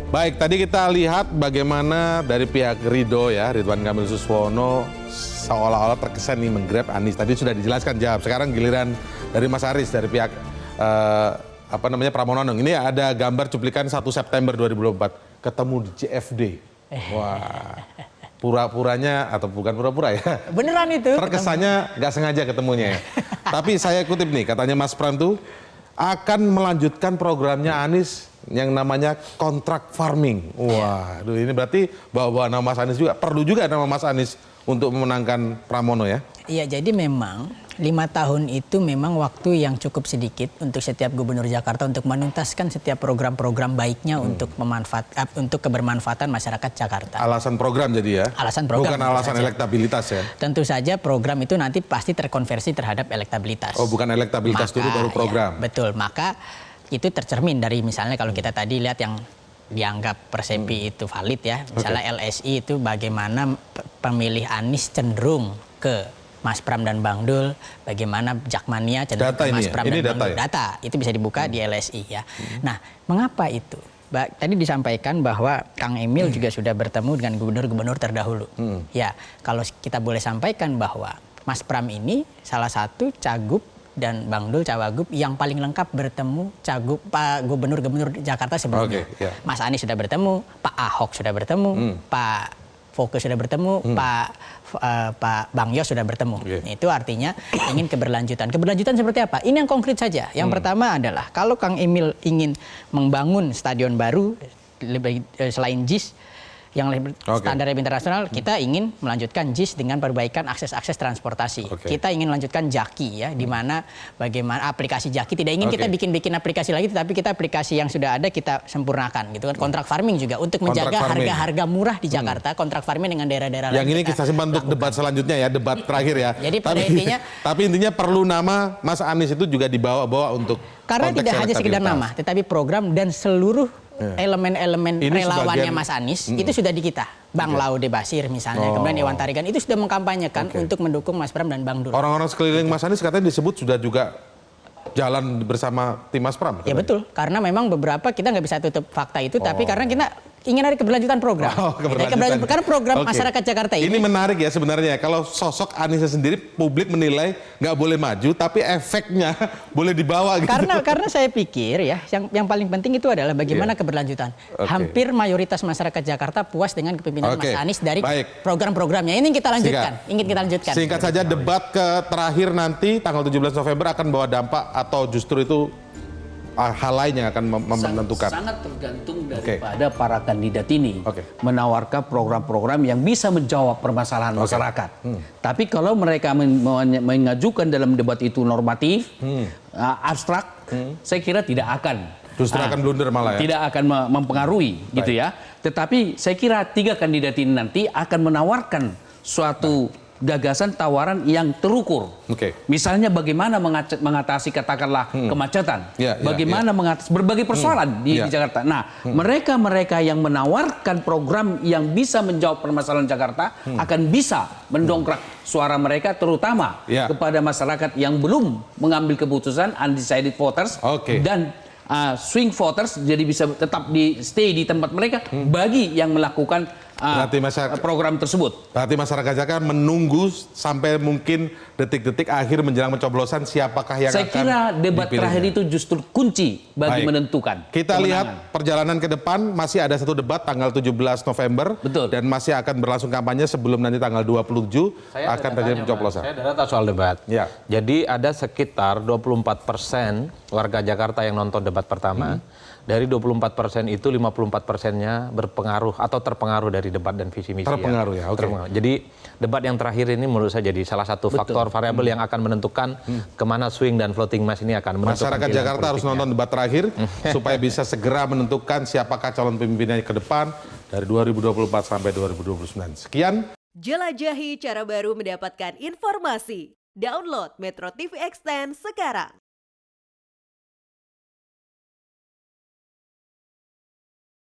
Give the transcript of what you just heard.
Baik, tadi kita lihat bagaimana dari pihak Ridwan Kamil Suswono seolah-olah terkesan nih menggrab Anies. Tadi sudah dijelaskan jawab. Sekarang giliran dari Mas Aris dari pihak Pramono Anung. Ini ada gambar cuplikan 1 September 2024 ketemu di CFD. Wah, pura-puranya atau bukan pura-pura ya? Beneran itu. Terkesannya nggak sengaja ketemunya ya. Tapi saya kutip nih, katanya Mas Pram tuh akan melanjutkan programnya Anies yang namanya kontrak farming. Wah, ini berarti bawa nama Mas Anies juga. Perlu juga nama Mas Anies untuk memenangkan Pramono ya? Iya, jadi memang 5 tahun itu memang waktu yang cukup sedikit untuk setiap gubernur Jakarta untuk menuntaskan setiap program-program baiknya untuk kebermanfaatan masyarakat Jakarta. Alasan program jadi ya? Alasan program. Bukan alasan elektabilitas ya? Tentu saja program itu nanti pasti terkonversi terhadap elektabilitas. Oh, bukan elektabilitas dulu baru program? Ya, betul, maka itu tercermin dari misalnya kalau kita tadi lihat yang dianggap persepi itu valid ya. Misalnya LSI itu bagaimana pemilih Anies cenderung ke Mas Pram dan Bang Dul, bagaimana Jakmania cenderung ke Mas Pram dan Bang Dul. Data itu bisa dibuka di LSI ya. Nah, mengapa itu? Tadi disampaikan bahwa Kang Emil juga sudah bertemu dengan gubernur-gubernur terdahulu. Ya, kalau kita boleh sampaikan bahwa Mas Pram ini salah satu cagup dan Bang Dul cawagup yang paling lengkap bertemu cagup Pak Gubernur-Gubernur Jakarta sebelumnya. Mas Anies sudah bertemu, Pak Ahok sudah bertemu, Pak Foke sudah bertemu, Pak Bang Yos sudah bertemu. Itu artinya ingin keberlanjutan. Keberlanjutan seperti apa? Ini yang konkret saja. Yang pertama adalah kalau Kang Emil ingin membangun stadion baru selain JIS yang standar internasional, kita ingin melanjutkan JIS dengan perbaikan akses transportasi. Kita ingin melanjutkan Jaki ya, di mana bagaimana aplikasi Jaki tidak ingin kita bikin aplikasi lagi, tetapi kita aplikasi yang sudah ada kita sempurnakan gitu kan. Kontrak farming juga untuk menjaga harga-harga murah di Jakarta, kontrak farming dengan daerah-daerah lain. Yang ini kita simpan untuk debat selanjutnya ya, debat terakhir ya. Jadi pada intinya tapi intinya perlu nama Mas Anies itu juga dibawa-bawa untuk karena tidak hanya sekedar nama, tetapi program dan seluruh elemen-elemen relawannya Mas Anies itu sudah di kita. Bang Laude Basir misalnya, kemudian Iwan Tarigan itu sudah mengkampanyekan untuk mendukung Mas Pram dan Bang Dul. Orang-orang sekeliling Mas Anies katanya disebut sudah juga jalan bersama tim Mas Pram. Ya betul, karena memang beberapa kita nggak bisa tutup fakta itu, tapi karena kita ingin ada keberlanjutan program. Karena program masyarakat Jakarta ini menarik ya sebenarnya. Kalau sosok Anies sendiri publik menilai nggak boleh maju, tapi efeknya boleh dibawa gitu. Karena saya pikir ya, yang paling penting itu adalah bagaimana keberlanjutan. Hampir mayoritas masyarakat Jakarta puas dengan kepemimpinan Mas Anies dari program-programnya. Ini kita lanjutkan, ingin kita lanjutkan. Singkat saja, debat terakhir nanti tanggal 17 November akan bawa dampak atau justru itu hal lain yang akan menentukan? Sangat tergantung daripada para kandidat ini menawarkan program-program yang bisa menjawab permasalahan masyarakat. Tapi kalau mereka mengajukan dalam debat itu normatif, abstrak, saya kira tidak akan. Justru akan blunder malah ya? Tidak akan mempengaruhi gitu ya. Tetapi saya kira 3 kandidat ini nanti akan menawarkan suatu gagasan tawaran yang terukur. Misalnya bagaimana mengatasi katakanlah kemacetan, bagaimana mengatasi berbagai persoalan di Jakarta. Nah, mereka-mereka yang menawarkan program yang bisa menjawab permasalahan Jakarta akan bisa mendongkrak suara mereka terutama kepada masyarakat yang belum mengambil keputusan, undecided voters dan swing voters, jadi bisa tetap stay di tempat mereka bagi yang melakukan program tersebut. Berarti masyarakat Jakarta menunggu sampai mungkin detik-detik akhir menjelang pencoblosan siapakah yang saya kira debat terakhir itu justru kunci bagi menentukan. Kita lihat perjalanan ke depan, masih ada satu debat tanggal 17 November. Dan masih akan berlangsung kampanye sebelum nanti tanggal 27 akan terjadi pencoblosan. Saya ada data soal debat. Jadi ada sekitar 24% warga Jakarta yang nonton debat pertama. Dari 24% itu 54%-nya berpengaruh atau terpengaruh dari debat dan visi misi. Terpengaruh ya, Jadi debat yang terakhir ini menurut saya jadi salah satu faktor variabel yang akan menentukan kemana swing dan floating mass ini akan menentukan. Masyarakat Jakarta harus nonton debat terakhir supaya bisa segera menentukan siapakah calon pemimpinnya ke depan dari 2024 sampai 2029. Sekian. Jelajahi cara baru mendapatkan informasi. Download Metro TV Extend sekarang.